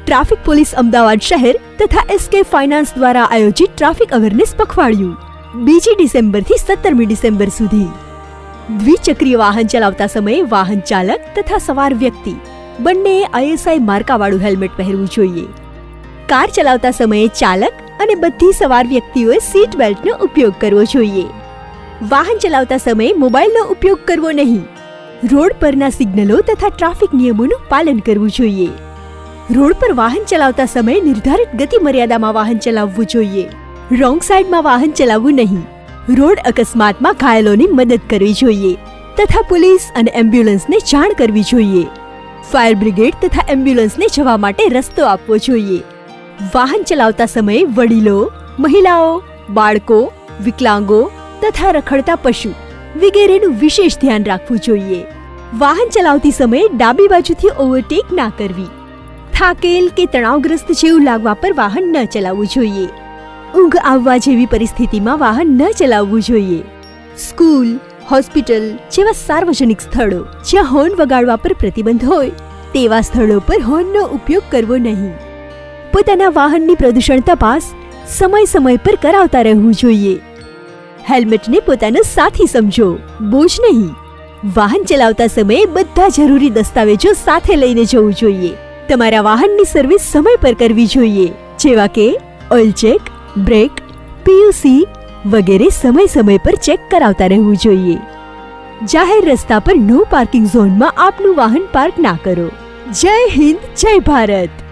Traffic police Ahmedabad શહેર તથા SK finance દ્વારા આયોજિત ટ્રાફિક અવેરનેસ પખવાડિયું 2 ડિસેમ્બરથી 17મી ડિસેમ્બર સુધી. દ્વિચક્રીય વાહન ચલાવતા સમયે વાહન ચાલક તથા સવાર વ્યક્તિ બંનેએ આઈએસઆઈ માર્કાવાળું હેલ્મેટ પહેરવું જોઈએ. કાર ચલાવતા સમયે ચાલક અને બધી સવાર વ્યક્તિઓએ સીટ બેલ્ટનો ઉપયોગ કરવો જોઈએ. વાહન ચલાવતા સમયે મોબાઈલનો ઉપયોગ કરવો નહીં. રોડ પરના સિગ્નલો તથા ટ્રાફિક નિયમોનું પાલન કરવું જોઈએ. રોડ પર વાહન ચલાવતા સમયે નિર્ધારિત ગતિ મર્યાદામાં વાહન ચલાવવું જોઈએ. રોંગ સાઈડમાં વાહન ચલાવવું નહીં. રોડ અકસ્માતમાં ઘાયલોની મદદ કરવી જોઈએ તથા પોલીસ અને એમ્બ્યુલન્સને જાણ કરવી જોઈએ. ફાયર બ્રિગેડ તથા એમ્બ્યુલન્સને જવા માટે રસ્તો આપવો જોઈએ. વાહન ચલાવતા સમયે વડીલો, મહિલાઓ, બાળકો, વિકલાંગો તથા રખડતા પશુ વગેરેનું વિશેષ ધ્યાન રાખવું જોઈએ. વાહન ચલાવતી સમયે ડાબી બાજુથી ઓવરટેક ના કરવી. થાકેલ કે તણાવગ્રસ્ત જેવું લાગવા પર વાહન ન ચલાવવું જોઈએ. ઊંઘ આવવા જેવી પરિસ્થિતિમાં વાહન ન ચલાવવું જોઈએ. સ્કૂલ, હોસ્પિટલ જેવા સાર્વજનિક સ્થળો જ્યાં હોર્ન વગાડવા પર પ્રતિબંધ હોય તેવા સ્થળો પર હોર્નનો ઉપયોગ કરવો નહીં. પોતાના વાહનની પ્રદૂષણ તપાસ સમય પર કરાવતા રહેવું જોઈએ. હેલ્મેટને પોતાનો સાથી સમજો, બોજ નહીં. વાહન ચલાવતા સમયે બધા જરૂરી દસ્તાવેજો સાથે લઈને જવું જોઈએ. તમારા વાહનની સર્વિસ સમય પર કરવી જોઈએ, જેવા કે ઓઇલ ચેક, બ્રેક, પીયુસી વગેરે સમય પર ચેક કરાવતા રહેવું જોઈએ. જાહેર રસ્તા પર નો પાર્કિંગ ઝોનમાં આપનું વાહન પાર્ક ના કરો. જય હિન્દ, જય ભારત.